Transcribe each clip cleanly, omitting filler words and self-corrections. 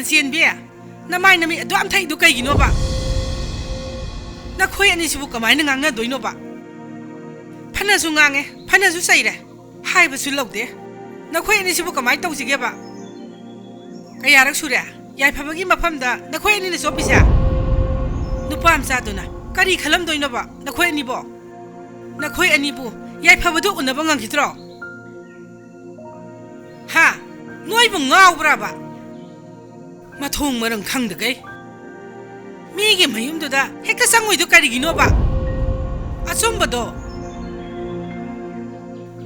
ꯆꯦꯟꯕꯤ ꯅꯃꯥꯏ ꯅꯃꯤ ꯑꯗꯨꯝ ꯊꯩꯗꯨ ꯀꯩꯒꯤꯅꯣꯕ ꯅꯈꯣꯏ ꯑꯅꯤꯁꯤꯕꯨ ꯀꯃꯥꯏꯅ ꯉꯥꯡꯅꯗꯣꯏꯅꯣꯕ ꯐꯅꯁꯨ ꯉꯥꯡꯉꯦ ꯐꯅꯁꯨ ꯆꯩꯔꯦ ꯍꯥꯏꯕꯁꯨ ꯂꯧꯗꯦ ꯅꯈꯣꯏ ꯑꯅꯤꯁꯤꯕꯨ ꯀꯃꯥꯏꯅ ꯇꯧꯁꯤꯒꯦꯕ ꯀꯌꯥꯔꯛ ꯁꯨꯔꯦ ꯌꯥꯏꯐꯕꯒꯤ ꯃꯐꯝꯗ ꯅꯈꯣꯏ ꯑꯅꯤꯅ ꯆꯣꯞꯄꯤꯁꯦ ꯅꯨꯄꯥ ꯃꯆꯥꯗꯨꯅ ꯀꯔꯤ ꯈꯜꯂꯝꯗꯣꯏꯅꯣꯕ ꯅꯈꯣꯏ ꯑꯅꯤꯕꯨ ꯌꯥꯏꯐꯕꯗꯨ ꯎꯅꯕ ꯉꯝꯈꯤꯗ꯭ꯔꯣ ꯍꯥ ꯅꯣꯏꯕꯨ ꯉꯥꯎꯕ꯭ꯔꯥꯕ ꯃꯊꯣꯡ ꯃꯔꯝ ꯈꯪꯗꯒꯩ ꯃꯤꯒꯤ ꯃꯌꯨꯝꯗꯨꯗ ꯍꯦꯛꯇ ꯆꯪꯉꯣꯏꯗꯣ ꯀꯔꯤꯒꯤꯅꯣꯕ ꯑꯆꯨꯝꯕꯗꯣ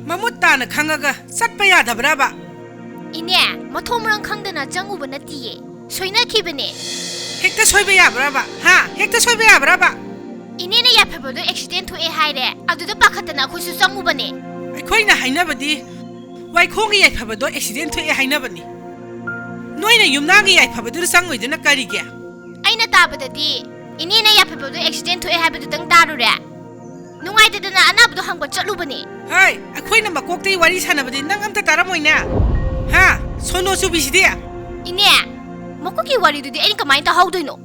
ꯃꯃꯨꯠ ꯇꯥꯅ ꯈꯪꯉꯒ ꯆꯠꯄ ꯌꯥꯗꯕ꯭ꯔꯥꯕ 이네 마토무랑 캉드나 짱우바 나띠예 소이나키베네 헥다 소이베 야브라바 하 헥다 소이베 야브라바 이네네 야페버도 액시덴트 에 하이레 아두도 빠카타나 고수 짱우바네 아이코이나 하이나바디 와이콩이 야이파바도 액시덴트 에 하이나바니 노이나 윰나기 야이파바도 쌍오이드나 까리게 아이나 따바다디 이네네 야페버도 액시덴트 에 하이바도 당 따루레 누가이드드나 아나부도 한번 쩔루바네 하이 아이코이나 막곡대이 와리 사나바디 낭 암타 따라모이나 하 소노수 비시디야 이네 먹고기 와리두디 애니 그마인다 하우도이노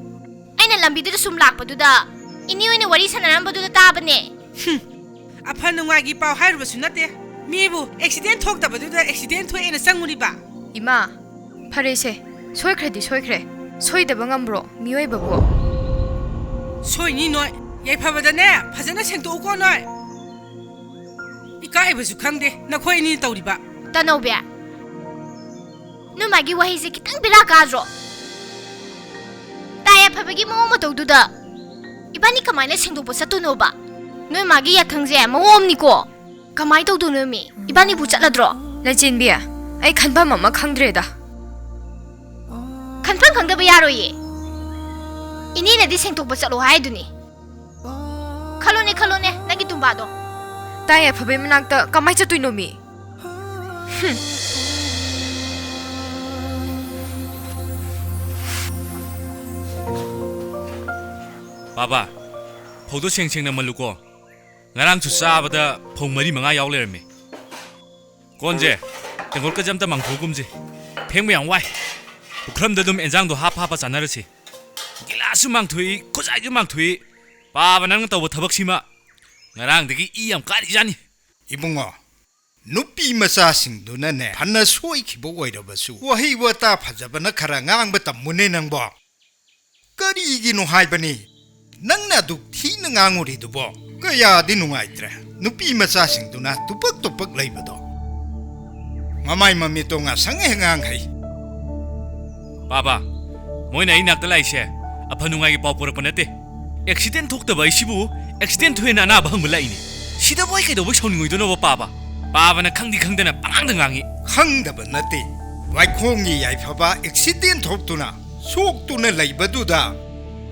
아이나 람비드도 숨 락바두다 이니오이네 와리 사나람바두다 따바네 아파 누가기 파우 하이르바수 나떼 미부 액시덴트 톡다바두다 액시덴트 에나 쌍무리바 이마 파레세 소이크레디 소이크레 소이데바 ngamro 미웨바부 소이니 노이 야이파바다네 파자나 생도오고 노이 이까이바수 캉데 나코이니 떠우리바 따노베 누마기 와히세 기땅 비라가죠 따야 파베기 모모도두다 이바니 가마이나 생도보 사토노바 누마기 야캉제 모옴니고 가마이 도두누미 이바니 부짜라드로 레진비야 아이 칸바 마마 캉드레다 칸판 칸다바 야로이 이니네디 생도보 짜로 하이두니 칼로네 나기 tum바도 따야 파베 마낙다 까마이 짜투이노미 Baba, Podo Cheng na maluko. Ngarang susabada pong mari mga yaw lermi. Konje, tengol ka jamta mang thugumji. Peng mo yang wai. Ukram da dum enjang do hap hapa chanarasi. Gilasu mang thui, kozai ju mang thui. Baba nang taw thabak sima. Ngarang dagi I yam kari jani. Ibungo. Nupi masa sing duna ne phanna soi khibo oirabasu. Wahi wata phajabana khara ngang batam mune nang bo. Kari gi no haibani. Nangna duk thi na nganguri dubo kaya di nungaitra nupi macha sing duna tupak leibado mamai mami to nga sange ngang hai Baba, moina inak dalai she aphanungai gi pawpor panate accident thokta bai sibu accident hoina na bang mulai ni sida boy kai do bo sawni do no baba na khangdana pangang ngangi khangdaba nate wai khongi yai phaba accident thoktuna soktuna leibadu da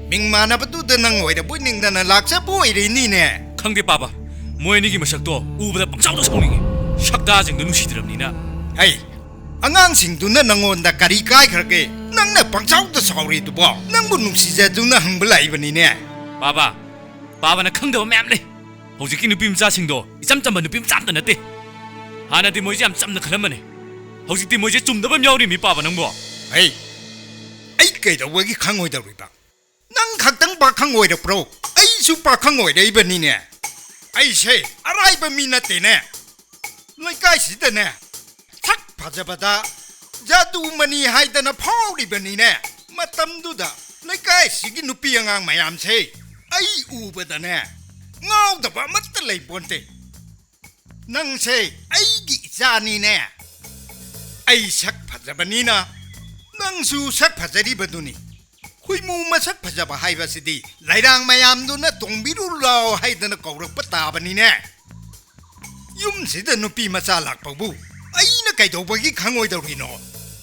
Mingmana batu da nang oida buining da na laksa boy ri ni ne khangde Baba, moini gi masak to ubada pangchaw do sawni sakda jeng nu sidiram ni na hai angang sing duna nangon da kari kai kharge nang na pangchaw da sawri du bo nang bu nungsi ja duna hang blai bani ne Baba na khangda ma'am le hojiki nupi mcha sing do icham cham nupi mcha da nate hana di moji am cham na khalamane hojiki moji chum da bam yauri mi Baba nang bo hai ai kai da wagi khangoi da ri ba Nang khakdang ba khangoi da pro ai su pa khangoi da ibani ne ai she arai ba mi na te ne lai kai si da ne thak phajabada jadu mani hai da na phau ri bani ne matam du da lai kai si gi nupi angang mayam se ai u ba da ne ngau da ba mat lai bonte nang se ai gi jani ne ai sak phajabani na nang su sak phajari baduni Kui mu masak phajaba haiba sidi lairang mayam du na tongbiru law haidana kawrak patabani ne yum sida nupi macha lakpabu aina kaidobagi khangoi dawrino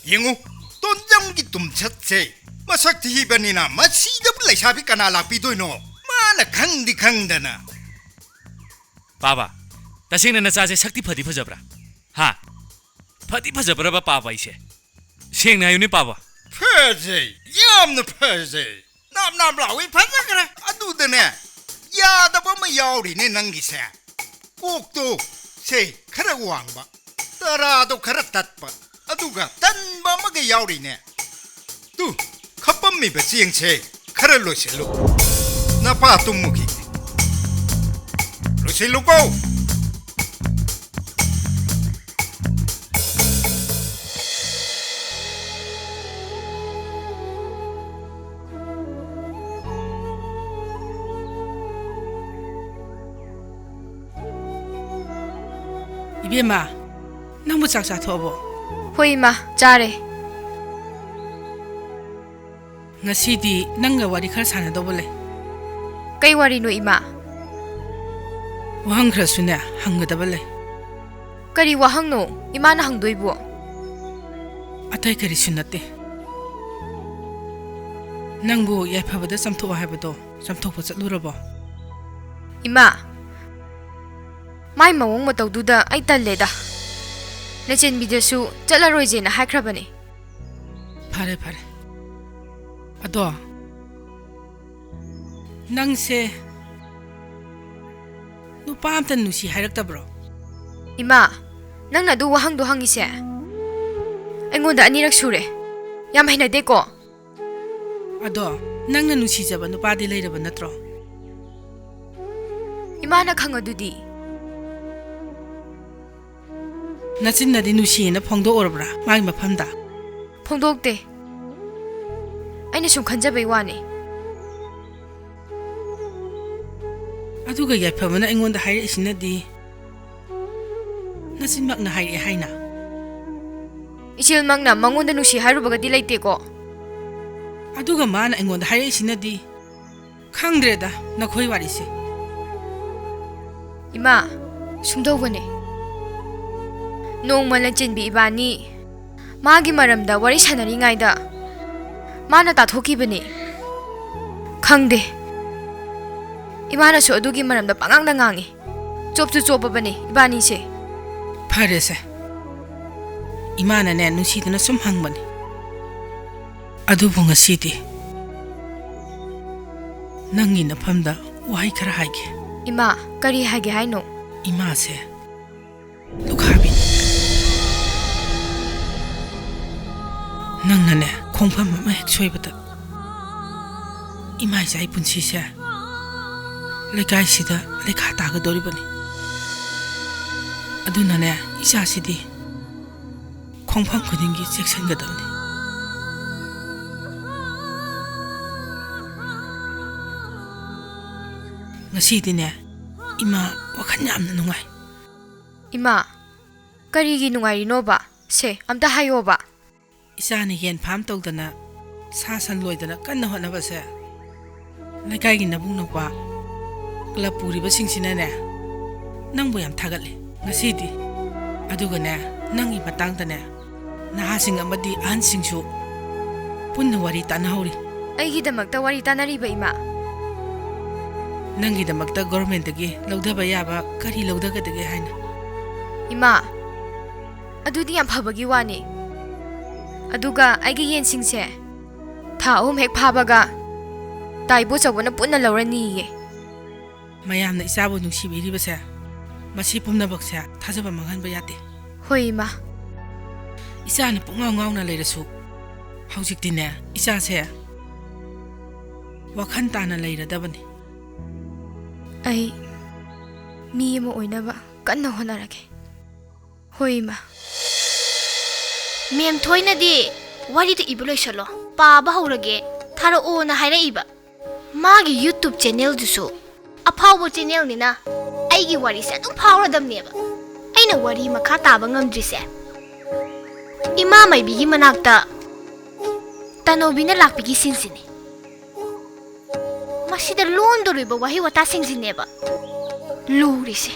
yengu tonjam gi tumchat se masak thi banina masi da laisabi kana lakpi doino mana khangdana Baba, tasing na nacha se sakti phadi phajabra ha phadi phajabra ba Baba ise sing na yuni Baba Perze, yam na perze. Nam la we phasa kara. Adu da ne. Ya da ba ma yauri ne nangi se. Kok to se khara wang ba. Tara do khara tat ba. Adu ga tan ba ma ga yauri ne. ꯇꯨ ꯈꯞꯄꯝꯃꯤꯕ ꯆꯦꯡꯁꯦ ꯈꯔ ꯂꯣꯏꯁꯤꯜꯂꯨ ꯅꯄꯥ ꯇꯨꯝꯃꯨꯈꯤ ꯂꯣꯏꯁꯤꯜꯂꯨꯀꯣ 이베마 너무 짝짝 더워. ꯍꯣꯏ ꯏꯃꯥ ꯆꯥꯔꯦ ngasi디 nangga wari khar sana dobole. ꯀꯩ ꯋꯥꯔꯤꯅꯣ ꯏꯃꯥ wahang khar sune hanggadabale. ꯀꯔꯤ ꯋꯥꯍꯪꯅꯣ ꯏꯃꯥꯅ ꯍꯪꯗꯣꯏꯕꯣ atai kari sunate. nangbu yaifabada samthoba haibado samthokpa chatlurabo. ꯏꯃꯥ ꯃꯥꯏ ꯃꯑꯣꯡ ꯃꯇꯧꯗꯨꯗ ꯑꯩ ꯇꯜꯂꯦꯗ ꯅꯆꯦꯟꯕꯤꯗꯁꯨ ꯆꯠꯂꯔꯣꯏꯖꯦꯅ ꯍꯥꯏꯈ꯭ꯔꯕꯅꯦ fare fare. ado nangse nupa amta nusi hairaktabro. ꯏꯃꯥ ꯅꯪꯅ ꯑꯗꯨ ꯋꯥꯍꯪꯗꯣ ꯍꯪꯉꯤꯁꯦ ꯑꯩꯉꯣꯟꯗ ꯑꯅꯤꯔꯛ ꯁꯨꯔꯦ ꯌꯥꯝ ꯍꯩꯅꯗꯦꯀꯣ ado nangna nusijaba nupadi leiraba natro. ꯏꯃꯥꯅ ꯈꯪꯉꯗꯨꯗꯤ nachinnadi nusina phongdo orabra mai maphamda. ꯐꯣꯡꯗꯣꯛꯇꯦ ꯑꯩꯅ ꯁꯨꯝ ꯈꯟꯖꯕꯩ ꯋꯥꯅꯤ aduga yaifabana aingonda hairisinadi nachinmakna hairi haina. ꯏꯆꯦꯜꯃꯛꯅ ꯃꯉꯣꯟꯗ ꯅꯨꯡꯁꯤ ꯍꯥꯏꯔꯨꯕꯒꯗꯤ ꯂꯩꯇꯦꯀꯣ aduga mana aingonda hairisinadi khangdreda nakhoi warise. ꯏꯃꯥ ꯁꯨꯝꯗꯧꯕꯅꯦ ꯅꯣꯡꯃ ꯂꯟꯆꯦꯟꯕꯤ ꯏꯕꯥꯅꯤ ꯃꯥꯒꯤ ꯃꯔꯝꯗ ꯋꯥꯔꯤ ꯁꯥꯟꯅꯔꯤꯉꯩꯗ ꯃꯥꯅ ꯇꯥꯊꯣꯛꯈꯤꯕꯅꯦ ꯈꯪꯗꯦ ꯏꯃꯥꯅꯁꯨ ꯑꯗꯨꯒꯤ ꯃꯔꯝꯗ ꯄꯉꯥꯡꯗ ꯉꯥꯡꯉꯤ ꯆꯣꯞꯁꯨ ꯆꯣꯞꯄꯕꯅꯦ ꯏꯕꯥꯅꯤꯁꯦ farese imana ne nusidana sum hangbani adubu ngasidi nangi nafamda wahai khara haige. ꯏꯃꯥ ꯀꯔꯤ ꯍꯥꯏꯒꯦ ꯍꯥꯏꯅꯣ imase lukhabi nangnane khongpham ma hek soibata imai jai punsi se lekai sida lekha taga doribani adunane isa sidi khongpham khudingi section gadamni. ngasidine ima wakhan yamna nungai. ꯏꯃꯥ ꯀꯔꯤꯒꯤ ꯅꯨꯡꯉꯥꯏꯔꯤꯅꯣꯕ ꯁꯦ ꯑꯝꯇ ꯍꯥꯏꯌꯣꯕ isana yen pham tawdana sa san loidana kanna honaba se lekai gi nabung nopa kla puri ba singsina ne nangbo yam thagatli ngasidi aduga ne nangi matang da ne naha sing amadi an singsu punna wari tanahori. ꯑꯩꯒꯤꯗꯃꯛꯇ ꯋꯥꯔꯤ ꯇꯥꯟꯅꯔꯤꯕ ꯏꯃꯥ nangi damakta government dagi lawdaba yaba kari lawdagadage haina. ꯏꯃꯥ ꯑꯗꯨꯗꯤ ꯌꯥꯝ ꯐꯕꯒꯤ ꯋꯥꯅꯤ ꯑꯗꯨꯒ ꯑꯩꯒꯤ ꯌꯦꯟꯁꯤꯡꯁꯦ ꯊꯥ 3 ꯍꯦꯛ ꯐꯥꯕꯒ ꯇꯥꯏꯕꯣ ꯆꯧꯕꯅ ꯄꯨꯟꯅ ꯂꯧꯔꯅꯤꯌꯦ mayamna isabu nungsibiribase masi pumnabakse thajaba manghanba yate. ꯍꯣꯏ ꯏꯃꯥ isana pungaw ngawna leirasu haujiktine isa se wakhan tana leiradabani. ꯑꯩ ꯃꯤ ꯑꯃ ꯑꯣꯏꯅꯕ ꯀꯟꯅ ꯍꯣꯠꯅꯔꯒꯦ ꯍꯣꯏ ꯏꯃꯥ ꯃꯦꯝ ꯊꯣꯏꯅꯗꯤ ꯋꯥꯔꯤꯗ ꯏꯕ ꯂꯣꯏꯁꯜꯂꯣ ꯄꯥꯕ ꯍꯧꯔꯒꯦ ꯊꯥꯔꯛꯑꯣꯅ ꯍꯥꯏꯔꯛꯏꯕ ꯃꯥꯒꯤ ꯌꯨꯇ꯭ꯌꯨꯕ ꯆꯦꯅꯦꯜꯗꯨꯁꯨ ꯑꯐꯥꯎꯕ ꯆꯦꯅꯦꯜꯅꯤꯅ ꯑꯩꯒꯤ ꯋꯥꯔꯤꯁꯦ ꯑꯗꯨꯝ ꯐꯥꯎꯔꯗꯝꯅꯦꯕ ꯑꯩꯅ ꯋꯥꯔꯤ ꯃꯈꯥ ꯇꯥꯕ ꯉꯝꯗ꯭ꯔꯤꯁꯦ ꯏꯃꯥ ꯃꯥꯏꯕꯤꯒꯤ ꯃꯅꯥꯛꯇ ꯇꯅꯧꯕꯤꯅ ꯂꯥꯛꯄꯤꯒꯤ ꯁꯤꯟꯁꯤꯅꯤ ꯃꯁꯤꯗ ꯂꯣꯟꯗꯣꯔꯤꯕ ꯋꯥꯍꯩ ꯋꯥꯇꯥꯁꯤꯡꯁꯤꯅꯦꯕ ꯂꯨꯔꯤꯁꯦ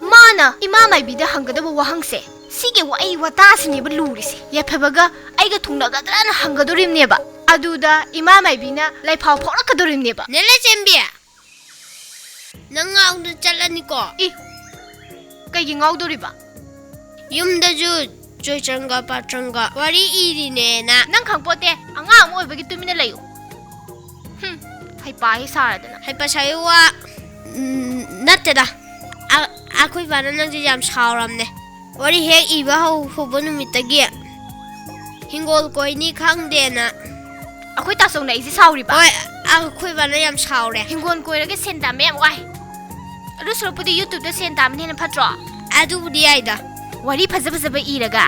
ꯃꯥꯅ ꯏꯃꯥ ꯃꯥꯏꯕꯤꯗ ꯍꯪꯒꯗꯕ ꯋꯥꯍꯪꯁꯦ 시게 와이 와다스니브 루리시 예페바가 아이가 동나가드라는 한가도림네바 아두다 이마마이비나 라이파오 포락가도림네바 넬레 잼비야 넌가 오늘 잘라니까 이 까이기 ngau도리바 윰다주 조이짱가 빠짱가 와리 이리네나 난 강포테 앙아 모이베기 뚜미네 레요 흠 하이파이 사라드나 하이파샤이와 나때다 아쿠이 바나낭지 잠 사오람네 와리 핵 이바 하우 후보 누미따기 힝골 거이니 강데나 ꯑꯩꯈꯣꯏ ꯇꯥꯆꯧꯅ ꯑꯩꯁꯦ ꯁꯥꯎꯔꯤꯕ ꯍꯣꯏ ꯑꯩꯈꯣꯏ ꯕꯥꯅ ꯌꯥꯝ ꯁꯥꯎꯔꯦ ꯍꯤꯡꯒꯣꯜ ꯀꯣꯏꯔꯒ ꯁꯦꯟ ꯇꯥꯟꯕ ꯌꯥꯝ ꯋꯥꯏ ꯑꯗꯨ ꯁꯔꯨꯛꯄꯨꯗꯤ ꯌꯨꯇ꯭ꯌꯨꯕꯇ ꯁꯦꯟ ꯇꯥꯟꯕꯅ ꯍꯦꯟꯅ ꯐꯠꯇ꯭ꯔꯣ ꯑꯗꯨꯕꯨꯗꯤ ꯌꯥꯏꯗ ꯋꯥꯔꯤ ꯐꯖ ꯐꯖꯕ ꯏꯔꯒ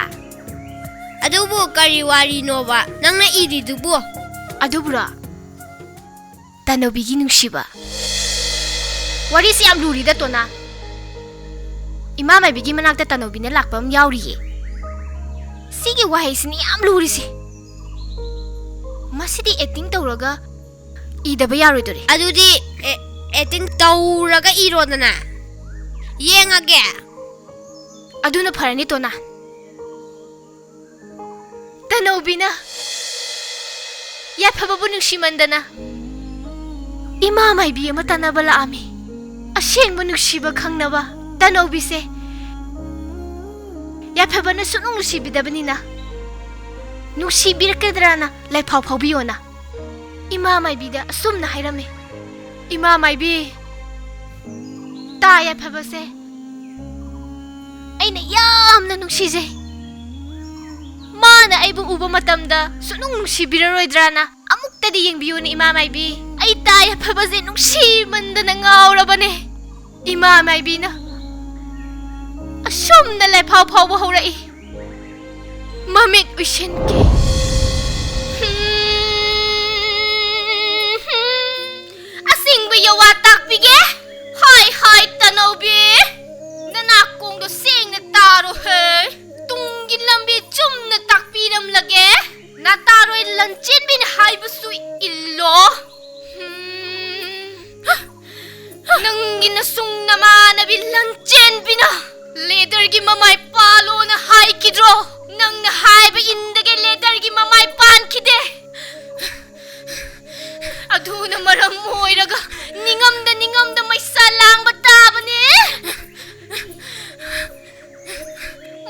ꯑꯗꯨꯕꯨ ꯀꯔꯤ ꯋꯥꯔꯤꯅꯣꯕ ꯅꯪꯅ ꯏꯔꯤꯗꯨꯕꯨ ꯑꯗꯨꯕꯨꯔꯣ ꯇꯅꯧꯕꯤꯒꯤ ꯅꯨꯡꯁꯤꯕ ꯋꯥꯔꯤꯁꯤ ꯌꯥꯝ ꯂꯨꯔꯤꯗ ꯇꯣꯅꯥ ꯏꯃꯥ ꯃꯥꯏꯕꯤꯒꯤ ꯃꯅꯥꯛꯇ ꯇꯅꯧꯕꯤꯅ ꯂꯥꯛꯄ ꯑꯃ ꯌꯥꯎꯔꯤꯌꯦ ꯁꯤꯒꯤ ꯋꯥꯍꯩꯁꯤꯅꯤ ꯌꯥꯝ ꯂꯨꯔꯤꯁꯤ ꯃꯁꯤꯗꯤ ꯑꯦꯛꯇꯤꯡ ꯇꯧꯔꯒ ꯏꯗꯕ ꯌꯥꯔꯣꯏꯗꯣꯔꯤ ꯑꯗꯨꯗꯤ ꯑꯦꯛꯇꯤꯡ ꯇꯧꯔꯒ ꯏꯔꯣꯗꯅ ꯌꯦꯡꯉꯒꯦ ꯑꯗꯨꯅ ꯐꯔꯅꯤ ꯇꯣꯅꯥ ꯇꯅꯧꯕꯤꯅ ꯌꯥꯏꯐꯕꯕꯨ ꯅꯨꯡꯁꯤꯃꯟꯗꯅ ꯏꯃꯥ ꯃꯥꯏꯕꯤ ꯑꯃ ꯇꯥꯟꯅꯕ ꯂꯥꯛꯑꯝꯃꯤ ꯑꯁꯦꯡꯕ ꯅꯨꯡꯁꯤꯕ ꯈꯪꯅꯕ ꯇꯅꯧꯕꯤꯁꯦ ꯌꯥꯏꯐꯕꯅ ꯁꯨꯡꯅꯨꯡ ꯅꯨꯡꯁꯤꯕꯤꯗꯕꯅꯤꯅ ꯅꯨꯡꯁꯤꯕꯤꯔꯛꯀꯗ꯭ꯔꯥꯅ ꯂꯩꯐꯥꯎ ꯐꯥꯎꯕꯤꯌꯣꯅ ꯏꯃꯥ ꯃꯥꯏꯕꯤꯗ ꯑꯁꯨꯝꯅ ꯍꯥꯏꯔꯝꯃꯤ ꯏꯃꯥ ꯃꯥꯏꯕꯤ ꯇꯥ ꯌꯥꯏꯐꯕꯁꯦ ꯑꯩꯅ ꯌꯥꯝꯅ ꯅꯨꯡꯁꯤꯖꯩ ꯃꯥꯅ ꯑꯩꯕꯨ ꯎꯕ ꯃꯇꯝꯗ ꯁꯨꯡꯅꯨꯡ ꯅꯨꯡꯁꯤꯕꯤꯔꯔꯣꯏꯗ꯭ꯔꯥꯅ ꯑꯃꯨꯛꯇꯗꯤ ꯌꯦꯡꯕꯤꯌꯨꯅ ꯏꯃꯥ ꯃꯥꯏꯕꯤ ꯑꯩ ꯇꯥ ꯌꯥꯏꯐꯕꯁꯦ ꯅꯨꯡꯁꯤꯃꯟꯗꯅ ꯉꯥꯎꯔꯕꯅꯦ ꯏꯃꯥ ꯃꯥꯏꯕꯤꯅ ꯑꯁꯨꯝꯅ ꯂꯩꯐꯥꯎ ꯐꯥꯎꯕ ꯍꯧꯔꯛꯏ ꯃꯃꯤꯠ ꯎꯏꯁꯤꯟꯈꯤ ꯑꯁꯦꯡꯕ ꯌꯋꯥ ꯇꯥꯛꯄꯤꯒꯦ ꯍꯥꯏ ꯍꯥꯏ ꯇꯅꯧꯕꯤ ꯅꯅꯥꯀꯣꯡꯗꯣ ꯁꯦꯡꯅ ꯇꯥꯔꯣ ꯍꯦ ꯇꯨꯡꯒꯤ ꯂꯝꯕꯤ ꯆꯨꯝꯅ ꯇꯥꯛꯄꯤꯔꯝꯂꯒꯦ ꯅꯇꯥꯔꯣꯏ ꯂꯟꯆꯦꯟꯕꯤꯅ ꯍꯥꯏꯕꯁꯨ ꯏꯜꯂꯣ ꯅꯪꯒꯤ ꯅꯁꯨꯡ ꯅꯃꯥꯟꯅꯕꯤ ꯂꯟꯆꯦꯟꯕꯤꯅ ꯂꯦꯗꯔꯒꯤ ꯃꯃꯥꯏ ꯄꯥꯜꯂꯣꯅ ꯍꯥꯏꯈꯤꯗ꯭ꯔꯣ ꯅꯪꯅ ꯍꯥꯏꯕ ꯏꯟꯗꯒꯤ ꯂꯦꯗꯔꯒꯤ ꯃꯃꯥꯏ ꯄꯥꯟꯈꯤꯗꯦ ꯑꯗꯨꯅ ꯃꯔꯝ ꯑꯣꯏꯔꯒ ꯅꯤꯡꯉꯝꯗ ꯃꯩꯁꯥ ꯂꯥꯡꯕ ꯇꯥꯕꯅꯦ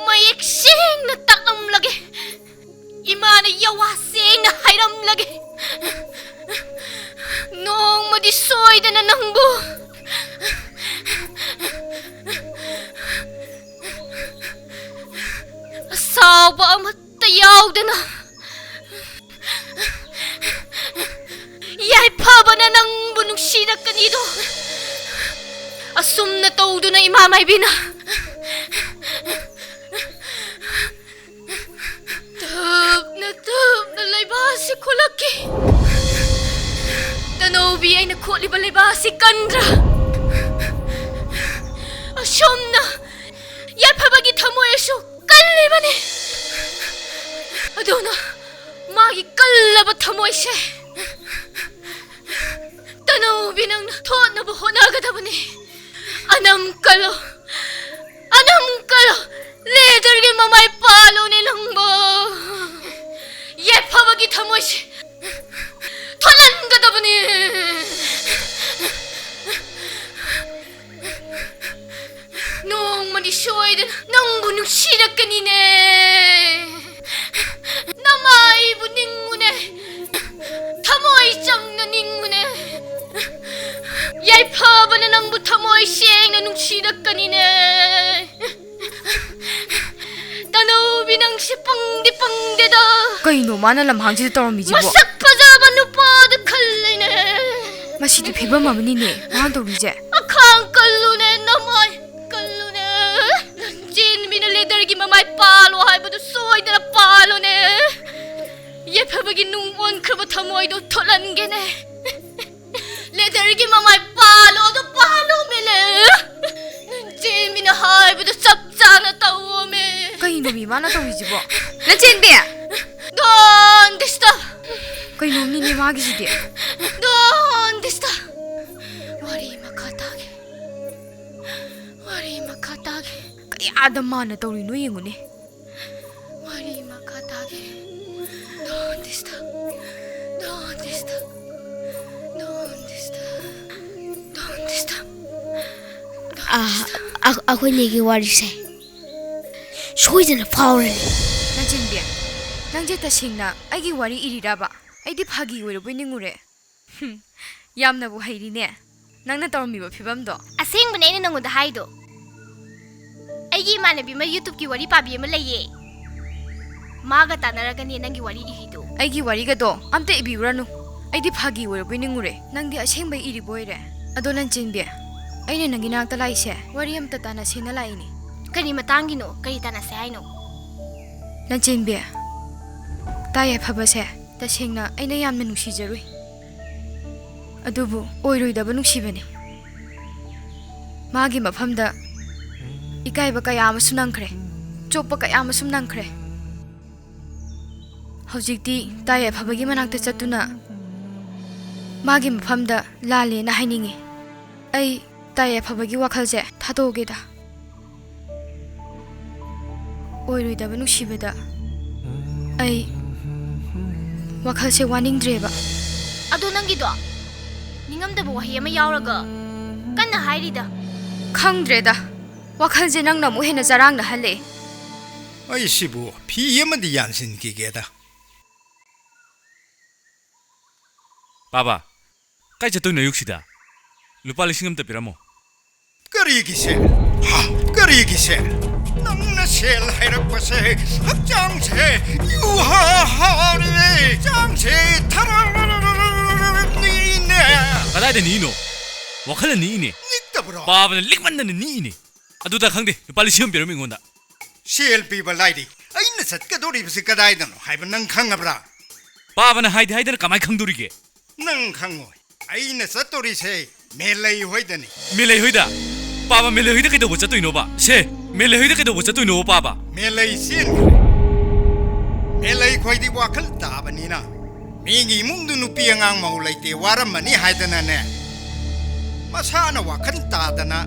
ꯃꯌꯦꯛ ꯁꯦꯡꯅ ꯇꯥꯛꯑꯝꯂꯒꯦ 이만의 여와세나 하이람라게 너무디 소이드나 낭부 사바 아무따 야우드나 얄파바나 낭부 눅시다까니도 아숨나 떠우드나 이마마이비나 tabna laybasi kulaki Tanobi ay nakuliba laybasi kandra Asyomna Yalpabagi tamoyesu kalibani Adona Magi kalaba tamoyse Tanobi nang thot na buhonagadabani Anam kalo Leadergi mamay palo nilang ba Yepabagi tamoysi Tolan gadabani Nung manisoy din Nang bunong sinak kanine Namay buning mune Tamoy siyang naning mune Yepaba na nang butamoy siyang nanong sinak kanine Tanobi nang sipangdi-pangdida ꯀꯩꯅꯣ ꯃꯥꯅ ꯂꯝꯍꯥꯡꯁꯤꯗ ꯇꯧꯔꯝꯃꯤꯁꯤꯕꯣ Masak pajaba nupado kalline ꯃꯁꯤꯗꯤ ꯐꯤꯕꯝ ꯑꯃꯅꯤꯅꯦ ꯃꯥꯅ ꯇꯧꯔꯤꯁꯦ Akang kalune namay kalune Lanjinbi na leadergi mamay palo haibado soydana palo ne Yepabagi nungwon kraba tamoy do tolan gene Leadergi mamay palo do palo mele Lanjinbi na haibado sapsana tawo me ꯀꯩꯅꯣ ꯃꯤ ꯃꯥꯅ ꯇꯧꯔꯤꯁꯤꯕꯣ ꯅꯆꯦꯟꯕꯤ ¿Dónde está? ꯀꯩꯅꯣꯝꯅꯤꯅꯦ ꯃꯥꯒꯤꯁꯤꯗꯤ ¿Dónde está? Wari makatage. ꯀꯌꯥꯗ ꯃꯥꯅ ꯇꯧꯔꯤꯅꯣ ꯌꯦꯡꯉꯨꯅꯦ Wari makatage. ¿Dónde está? ¿Dónde está? ¿Dónde está? ¿Dónde está? Ako nigi wari say. 소이드나 파워래. ꯅꯆꯦꯟꯕꯤ ꯅꯪꯁꯦ ꯇꯁꯦꯡꯅ ꯑꯩꯒꯤ ꯋꯥꯔꯤ ꯏꯔꯤꯔꯕ ꯑꯩꯗꯤ ꯐꯥꯒꯤ ꯑꯣꯏꯔꯕꯣꯏ ꯅꯤꯡꯉꯨꯔꯦ ꯌꯥꯝꯅꯕꯨ ꯍꯩꯔꯤꯅꯦ ꯅꯪꯅ ꯇꯧꯔꯝꯃꯤꯕ ꯐꯤꯕꯝꯗꯣ ꯑꯁꯦꯡꯕꯅꯦ ꯑꯩꯅ ꯅꯪꯉꯣꯟꯗ ꯍꯥꯏꯗꯣ. ꯑꯩꯒꯤ ꯏꯃꯥꯟꯅꯕꯤ ꯑꯃ ꯌꯨꯇ꯭ꯌꯨꯕꯀꯤ ꯋꯥꯔꯤ ꯄꯥꯕꯤ ꯑꯃ ꯂꯩꯌꯦ. 마가 따나라가니 낭기 와리 이히도 ꯑꯩꯒꯤ ꯋꯥꯔꯤꯒꯗꯣ ꯑꯝꯇ ꯏꯕꯤꯌꯨꯔꯅꯨ ꯑꯩꯗꯤ ꯐꯥꯒꯤ ꯑꯣꯏꯔꯕꯣꯏ ꯅꯤꯡꯉꯨꯔꯦ ꯅꯪꯗꯤ ꯑꯁꯦꯡꯕꯩ ꯏꯔꯤꯕ ꯑꯣꯏꯔꯦ ꯑꯗꯣ ꯂꯟꯆꯦꯟꯕꯤ ꯑꯩꯅ ꯅꯪꯒꯤ ꯅꯥꯛꯇ ꯂꯥꯛꯏꯁꯦ ꯋꯥꯔꯤ ꯑꯝꯇ ꯇꯥꯟꯅꯁꯦꯅ ꯂꯥꯛꯏꯅꯤ ꯀꯔꯤ ꯃꯇꯥꯡꯒꯤꯅꯣ ꯀꯔꯤ ꯇꯥꯟꯅꯁꯦ ꯍꯥꯏꯅꯣ ꯂꯟꯆꯦꯟꯕꯤ ꯇꯥ ꯌꯥꯏꯐꯕꯁꯦ ꯇꯁꯦꯡꯅ ꯑꯩꯅ ꯌꯥꯝꯅ ꯅꯨꯡꯁꯤꯖꯔꯨꯏ ꯑꯗꯨꯕꯨ ꯑꯣꯏꯔꯣꯏꯗꯕ ꯅꯨꯡꯁꯤꯕꯅꯤ ꯃꯥꯒꯤ ꯃꯐꯝꯗ ꯏꯀꯥꯏꯕ ꯀꯌꯥ ꯑꯃꯁꯨ ꯅꯪꯈ꯭ꯔꯦ ꯆꯣꯞꯄ ꯀꯌꯥ ꯑꯃꯁꯨ ꯅꯪꯈ꯭ꯔꯦ ꯍꯧꯖꯤꯛꯇꯤ ꯇꯥ ꯌꯥꯏꯐꯕꯒꯤ ꯃꯅꯥꯛꯇ ꯆꯠꯇꯨꯅ ꯃꯥꯒꯤ ꯃꯐꯝꯗ ꯂꯥꯜꯂꯦꯅ ꯍꯥꯏꯅꯤꯡꯉꯤ ꯑꯩ ꯇꯥ ꯌꯥꯏꯐꯕꯒꯤ ꯋꯥꯈꯜꯁꯦ ꯊꯥꯗꯣꯛꯑꯒꯦꯗ ꯑꯣꯏꯔꯣꯏꯗꯕ ꯅꯨꯡꯁꯤꯕꯗ ꯑꯩ ꯋꯥꯈꯜꯁꯦ ꯋꯥꯅꯤꯡꯗ꯭ꯔꯦꯕ ꯑꯗꯣ ꯅꯪꯒꯤꯗꯣ ꯅꯤꯡꯉꯝꯗꯕ ꯋꯥꯍꯩ ꯑꯃ ꯌꯥꯎꯔꯒ ꯀꯟꯅ ꯍꯥꯏꯔꯤꯗ ꯈꯪꯗ꯭ꯔꯦꯗ ꯋꯥꯈꯜꯁꯦ ꯅꯪꯅ ꯑꯃꯨꯛ ꯍꯦꯟꯅ ꯆꯔꯥꯡꯅꯍꯜꯂꯦ ꯑꯩꯁꯤꯕꯨ ꯐꯤ ꯑꯃꯗꯤ ꯌꯥꯟꯁꯤꯟꯈꯤꯒꯦꯗ ꯄꯥꯕ ꯀꯥꯏ ꯆꯠꯇꯣꯏꯅꯣ ꯑꯌꯨꯛꯁꯤꯗ ꯂꯨꯄꯥ 1,000 ꯑꯝꯇ ꯄꯤꯔꯝꯃꯣ ꯀꯔꯤꯒꯤ ꯁꯦꯜ ꯀꯔꯤꯒꯤ ꯁꯦꯜ ꯅꯪꯅ ꯁꯦꯜ ꯍꯥꯏꯔꯛꯄꯁꯦ ꯍꯛꯆꯥꯡꯁꯦ ꯌꯨꯍꯥꯔꯦ ꯍꯛꯆꯥꯡꯁꯦ ꯊꯔꯛꯅꯤꯅꯦ ꯀꯗꯥꯏꯗ ꯅꯤꯛꯏꯅꯣ ꯋꯥꯈꯜꯅ ꯅꯤꯛꯏꯅꯦ ꯅꯤꯛꯇꯕ꯭ꯔꯣ ꯄꯥꯕꯅ ꯂꯤꯛꯃꯟꯗꯅ ꯅꯤꯛꯏꯅꯦ ꯑꯗꯨꯗ ꯈꯪꯗꯦ ꯂꯨꯄꯥ 1,000 ꯄꯤꯔꯝꯃꯣ ꯑꯩꯉꯣꯟꯗ ꯁꯦꯜ ꯄꯤꯕ ꯂꯥꯏꯔꯤ ꯑꯩꯅ ꯆꯠꯀꯗꯧꯔꯤꯕꯁꯤ ꯀꯗꯥꯏꯗꯅꯣ ꯍꯥꯏꯕ ꯅꯪ ꯈꯪꯉꯕ꯭ꯔꯥ ꯄꯥꯕꯅ ꯍꯥꯏꯗꯤ ꯍꯥꯏꯗꯅ ꯀꯃꯥꯏ ꯈꯪꯗꯣꯔꯤꯒꯦ ꯅꯪ ꯈꯪꯉꯣꯏ ꯑꯩꯅ ꯆꯠꯇꯧꯔꯤꯁꯦ ꯃꯦꯂꯩ ꯍꯣꯏꯗꯅꯤ ꯃꯦꯂꯩ ꯍꯣꯏꯗ ꯄꯥꯕ ꯃꯦꯂꯩ ꯍꯣꯏꯗ ꯀꯩꯗꯧꯕ ꯆꯠꯇꯣꯏꯅꯣꯕ ꯁꯦ ꯃꯦꯂꯩ ꯍꯣꯏꯗ ꯀꯩꯗꯧꯕ ꯆꯠꯇꯣꯏꯅꯣꯕ ꯄꯥꯕ ꯃꯦꯂꯩ ꯆꯦꯟꯈ꯭ꯔꯦ ꯃꯦꯂꯩ ꯈꯣꯏꯗꯤ ꯋꯥꯈꯜ ꯇꯥꯕꯅꯤꯅ ꯃꯤꯒꯤ ꯏꯃꯨꯡꯗꯨ ꯅꯨꯄꯤ ꯑꯉꯥꯡ ꯃꯧ ꯂꯩꯇꯦ ꯋꯥꯔꯝꯃꯅꯤ ꯍꯥꯏꯗꯅꯅꯦ ꯃꯁꯥꯅ ꯋꯥꯈꯜ ꯇꯥꯗꯅ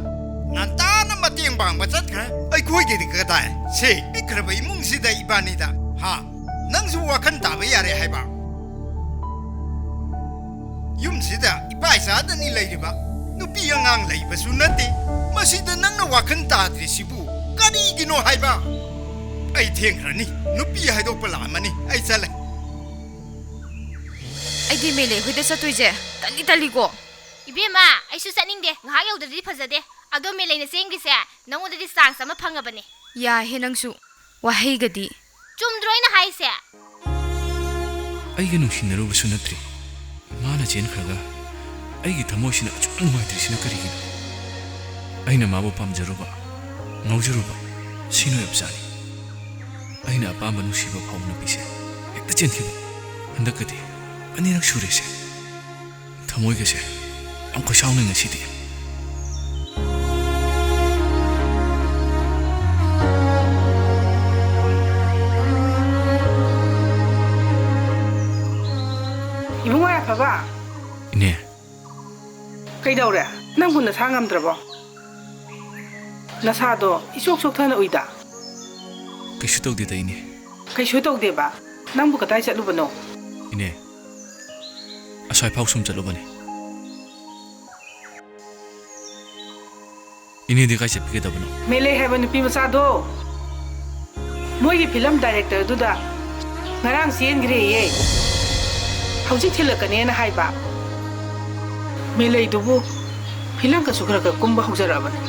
ꯉꯟꯇꯥꯅ ꯃꯇꯦꯡ ꯄꯥꯡꯕ ꯆꯠꯈ꯭ꯔꯦ ꯑꯩꯈꯣꯏꯒꯤꯗꯤ ꯀꯗꯥꯏ ꯁꯦ ꯄꯤꯛꯈ꯭ꯔꯕ ꯏꯃꯨꯡꯁꯤꯗ ꯏꯕꯥꯅꯤꯗ ꯅꯪꯁꯨ ꯋꯥꯈꯜ ꯇꯥꯕ ꯌꯥꯔꯦ ꯍꯥꯏꯕ ꯌꯨꯝꯁꯤꯗ ꯏꯄꯥꯏꯆꯥꯗꯅꯤ ꯂꯩꯔꯤꯕ ꯅꯨꯄꯤ ꯑꯉꯥꯡ ꯂꯩꯕꯁꯨ ꯅꯠꯇꯦ ꯃꯁꯤꯗ ꯅꯪꯅ ꯋꯥꯈꯜ ꯇꯥꯗ꯭ꯔꯤꯁꯤꯕꯨ ꯀꯔꯤꯒꯤꯅꯣ ꯍꯥꯏꯕ ꯑꯩ ꯊꯦꯡꯈ꯭ꯔꯅꯤ ꯅꯨꯄꯤ ꯍꯥꯏꯗꯣꯛꯄ ꯂꯥꯛꯑꯃꯅꯤ ꯑꯩ ꯆꯠꯂꯦ ꯑꯩꯗꯤ ꯃꯦꯂꯩ ꯍꯣꯏꯗ ꯆꯠꯇꯣꯏꯁꯦ ꯇꯜꯂꯤꯀꯣ 이베마 아이수 짜닝데 ngahak yaudridi phajade ado meleina sengrise nangondadi chance ama phangabane ꯌꯥꯍꯦ ꯅꯪꯁꯨ ꯋꯥꯍꯩꯒꯗꯤ ꯆꯨꯝꯗ꯭ꯔꯣꯏꯅ ꯍꯥꯏꯁꯦ ꯑꯩꯒ ꯅꯨꯡꯁꯤꯅꯔꯨꯕꯁꯨ ꯅꯠꯇ꯭ꯔꯤ ꯃꯥꯅ ꯆꯦꯟꯈ꯭ꯔꯒ ꯑꯩꯒꯤ ꯊꯃꯣꯏꯁꯤꯅ ꯑꯁꯨꯛ ꯅꯨꯡꯉꯥꯏꯇ꯭ꯔꯤꯁꯤꯅ ꯀꯔꯤꯒꯤꯅꯣ ꯑꯩꯅ ꯃꯥꯕꯨ ꯄꯥꯝꯖꯔꯨꯕ ꯉꯥꯎꯖꯔꯨꯕ ꯁꯤꯅ ꯑꯣꯏꯕꯖꯥꯠꯅꯤ ꯑꯩꯅ ꯑꯄꯥꯝꯕ ꯅꯨꯡꯁꯤꯕ ꯐꯥꯎꯕ ꯅꯨꯄꯤꯁꯦ ꯍꯦꯛꯇ ꯆꯦꯟꯈꯤꯕ ꯍꯟꯗꯛꯀꯗꯤ ꯑꯅꯤꯔꯛ ꯁꯨꯔꯦꯁꯦ ꯊꯃꯣꯏꯒꯁꯦ ꯌꯥꯝ ꯈꯣꯏꯁꯥꯎꯅꯩ ꯉꯁꯤꯗꯤ 이봉아 봐봐. 이네 ꯀꯩꯗꯧꯔꯦ ꯅꯪꯕꯨ ꯅꯁꯥ ꯉꯝꯗ꯭ꯔꯕꯣ ꯅꯁꯥꯗꯣ 이쪽 ꯊꯅ 우이다 ꯀꯩꯁꯨ ꯇꯧꯗꯦꯗ 이네 ꯀꯩꯁꯨ ꯇꯧꯗꯦꯕ ꯅꯪꯕꯨ ꯀꯗꯥꯏ ꯆꯠꯂꯨꯕꯅꯣ 이네 ꯑꯁ꯭ꯋꯥꯏꯐꯥꯎ ꯁꯨꯝ ꯆꯠꯂꯨꯕꯅꯤ 이네ꯗꯤ ꯀꯥꯏ ꯆꯠꯄꯤꯒꯗꯕꯅꯣ ꯃꯦꯂꯩ ꯍꯥꯏꯕ ꯅꯨꯄꯤ ꯃꯆꯥꯗꯣ ꯃꯣꯏꯒꯤ ꯐꯤꯂꯝ ꯗꯥꯏꯔꯦꯛꯇꯔꯗꯨꯗ ꯉꯔꯥꯡ ꯆꯦꯟꯈ꯭ꯔꯦꯌꯦ ꯍꯧꯖꯤꯛ ꯊꯤꯜꯂꯛꯀꯅꯦꯅ ꯍꯥꯏꯕ ꯃꯦꯂꯩꯗꯨꯕꯨ ꯐꯤꯂꯝꯒꯁꯨ ꯈꯔ ꯀꯨꯝꯕ ꯍꯧꯖꯔꯛꯑꯕꯅꯤ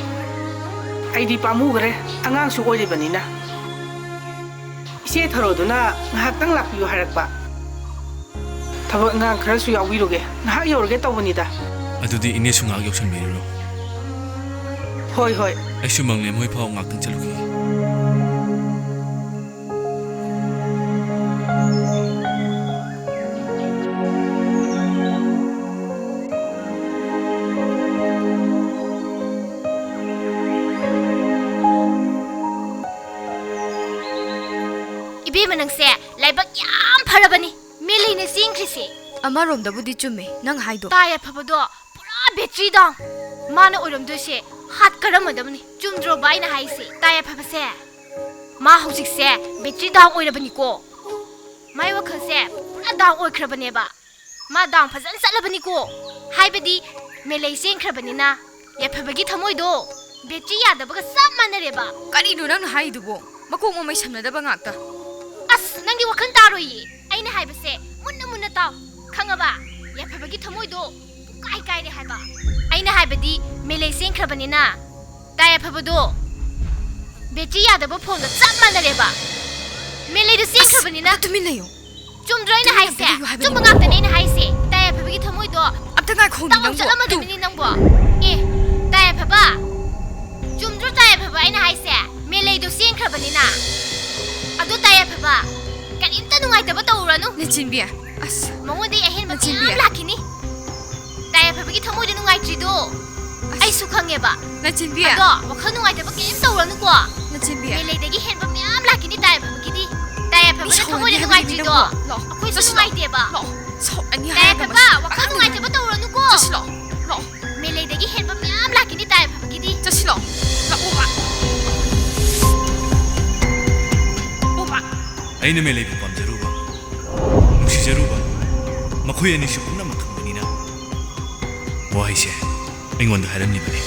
ꯑꯩꯗꯤ ꯄꯥꯝꯃꯨꯈ꯭ꯔꯦ ꯑꯉꯥꯡꯁꯨ ꯑꯣꯏꯔꯤꯕꯅꯤꯅ ꯏꯆꯦ ꯊꯔꯣꯗꯨꯅ ꯉꯥꯏꯍꯥꯛꯇꯪ ꯂꯥꯛꯄꯤꯌꯨ ꯍꯥꯏꯔꯛꯄ ꯊꯕꯛ ꯑꯉꯥꯡ ꯈꯔꯁꯨ ꯌꯥꯎꯕꯤꯔꯨꯒꯦ ꯉꯥꯏꯍꯥꯛ ꯌꯧꯔꯒꯦ ꯇꯧꯕꯅꯤꯗ ꯑꯗꯨꯗꯤ 이네ꯁꯨ ꯉꯥꯏꯍꯥꯛ ꯌꯧꯁꯟꯕꯤꯔꯨꯔꯣ ꯍꯣꯏ ꯍꯣꯏ ꯑꯩꯁꯨ ꯃꯪꯂꯦꯝ ꯍꯣꯏ ꯐꯥꯎ ꯉꯥꯛꯇꯪ ꯆꯠꯂꯨꯈꯤꯒꯦ 이베마 낭세 라이박 얌 파라바니 멜레이나 싱크리세 ꯑꯃꯔꯣꯝꯗꯕꯨꯗꯤ ꯆꯨꯝꯃꯦ ꯅꯪ ꯍꯥꯏꯗꯣ ताया फबदो पूरा बैटरी डाउन माने ओरमदोसे हात करमदमनी चुमद्रो बाइना हाइसे ताया फबसे मा हौजिकसे बैटरी डाउन ओरबनिको माय वखसे पूरा डाउन ओइख्रबनेबा मा डाउन फजन चलबनिको हाइबदी मेलै सेंख्रबनिना याफबगी थमोइदो बैटरी यादबगा सब मानरेबा ꯀꯔꯤꯅꯣ ꯅꯪꯅ ꯍꯥꯏꯗꯨꯕꯣ ꯃꯀꯣꯛ ꯃꯃꯩ ꯁꯝꯅꯗꯕ ꯉꯥꯛꯇ ꯑꯁ ꯅꯪꯗꯤ ꯋꯥꯈꯟ ꯇꯥꯔꯣꯏꯌꯦ ꯑꯩꯅ ꯍꯥꯏꯕꯁꯦ ꯃꯨꯟꯅ ꯃꯨꯟꯅ ꯇꯥꯎ ꯈꯪꯉꯕ ꯌꯥꯐꯕꯒꯤ ꯊꯃꯣꯏꯗꯣ ꯄꯨꯀꯥꯏ ꯀꯥꯏꯔꯦ ꯍꯥꯏꯕ ꯑꯩꯅ ꯍꯥꯏꯕꯗꯤ ꯃꯦꯂꯩ ꯁꯦꯡꯈ꯭ꯔꯕꯅꯤꯅ ꯇꯥꯌꯥꯐꯕꯗꯣ ꯕꯦꯇ꯭ꯔꯤ ꯌꯥꯗꯕ ꯐꯣꯟꯒ ꯆꯞ ꯃꯥꯟꯅꯔꯦꯕ ꯃꯦꯂꯩꯗꯨ ꯆꯦꯟꯈ꯭ꯔꯕꯅꯤꯅ ꯇꯨꯃꯤꯟ ꯂꯩꯌꯣ ꯆꯨꯝꯗ꯭ꯔꯣ ꯑꯩꯅ ꯍꯥꯏꯁꯦ ꯂꯩꯌꯨ ꯍꯥꯏꯕꯅꯤ. ꯆꯨꯝꯕ ꯉꯥꯛꯇꯅꯦ ꯑꯩꯅ ꯍꯥꯏꯁꯦ ꯇꯥꯌꯥꯐꯕꯒꯤ ꯊꯃꯣꯏꯗꯣ ꯑꯝꯇ ꯉꯥꯏꯈꯣꯅꯤ ꯇꯥꯎ ꯅꯪꯕꯣ ꯆꯠꯂꯝꯃꯗꯕꯅꯤ ꯅꯪꯕꯣ ꯑꯦ ꯇꯥꯌꯥꯐꯕ ꯆꯨꯝꯗ꯭ꯔꯣ ꯇꯥꯌꯥꯐꯕ ꯑꯩꯅ ꯍꯥꯏꯁꯦ ꯃꯦꯂꯩꯗꯨ ꯆꯦꯟꯈ꯭ꯔꯕꯅꯤꯅ ꯑꯗꯣ ꯇꯥꯌꯥꯐꯕ ꯀꯔꯤꯝꯇ ꯅꯨꯡꯉꯥꯏꯇꯕ ꯇꯧꯔꯨꯔꯅꯨ ꯅꯆꯤꯟꯕꯤ ꯑꯁ ꯃꯉꯣꯟꯗꯩ ꯑꯍꯦꯟꯕ ꯅꯆꯤꯟꯕꯤ. ꯃꯌꯥꯝ ꯂꯥꯛꯈꯤꯅꯤ ꯇꯥꯌꯥꯐꯕꯒꯤ ꯊꯃꯣꯏꯗ ꯅꯨꯡꯉꯥꯏꯇ꯭ꯔꯤꯗꯣ ꯑꯩꯁꯨ ꯈꯪꯉꯦꯕ ꯅꯆꯤꯟꯕꯤ ꯑꯗꯣ ꯋꯥꯈꯜ ꯅꯨꯡꯉꯥꯏꯇꯕ ꯀꯔꯤꯝ ꯇꯧꯔꯅꯨꯀꯣ ꯅꯆꯤꯟꯕꯤ ꯃꯦꯂꯩꯗꯒꯤ ꯍꯦꯟꯕ ꯃꯌꯥꯝ ꯂꯥꯛꯈꯤꯅꯤ ꯇꯥꯌꯥꯐꯕꯒꯤꯗꯤ ꯇꯥꯌꯥꯐꯕꯅ ꯊꯃꯣꯏꯗ ꯅꯨꯡꯉꯥꯏꯇ꯭ꯔꯤꯗꯣ ꯑꯩꯈꯣꯏꯁꯨ ꯅꯨꯡꯉꯥꯏꯇꯦꯕ ꯁꯧꯑꯅꯤ ꯍꯥꯏꯔꯒ ꯇꯥꯌꯥꯐꯕ ꯋꯥꯈꯜ ꯅꯨꯡꯉꯥꯏꯇꯕ ꯇꯧꯔꯅꯨꯀꯣ ꯆꯠꯁꯤꯂꯣ ꯂꯥꯛꯑꯣ ꯃꯦꯂꯩꯗꯒꯤ ꯍꯦꯟꯕ ꯃꯌꯥꯝ ꯂꯥꯛꯈꯤꯅꯤ ꯇꯥꯌꯥꯐꯕꯒꯤꯗꯤ ꯆꯠꯁꯤꯂꯣ ꯂꯥꯛꯑꯣꯕ ꯑꯣꯕ ꯑꯩꯅ ꯃꯦꯂꯩꯕꯨ ꯄꯥꯝꯖꯔꯨꯕ ꯅꯨꯡꯁꯤꯖꯔꯨꯕ ꯃꯈꯣꯏ ꯑꯅꯤꯁꯨ ꯄꯨꯝꯅꯃꯛ ꯈꯪꯕꯅꯤꯅ ꯋꯥꯍꯩꯁꯦ ꯑꯩꯉꯣꯟꯗ ꯍꯥꯏꯔꯝꯂꯤꯕꯅꯤ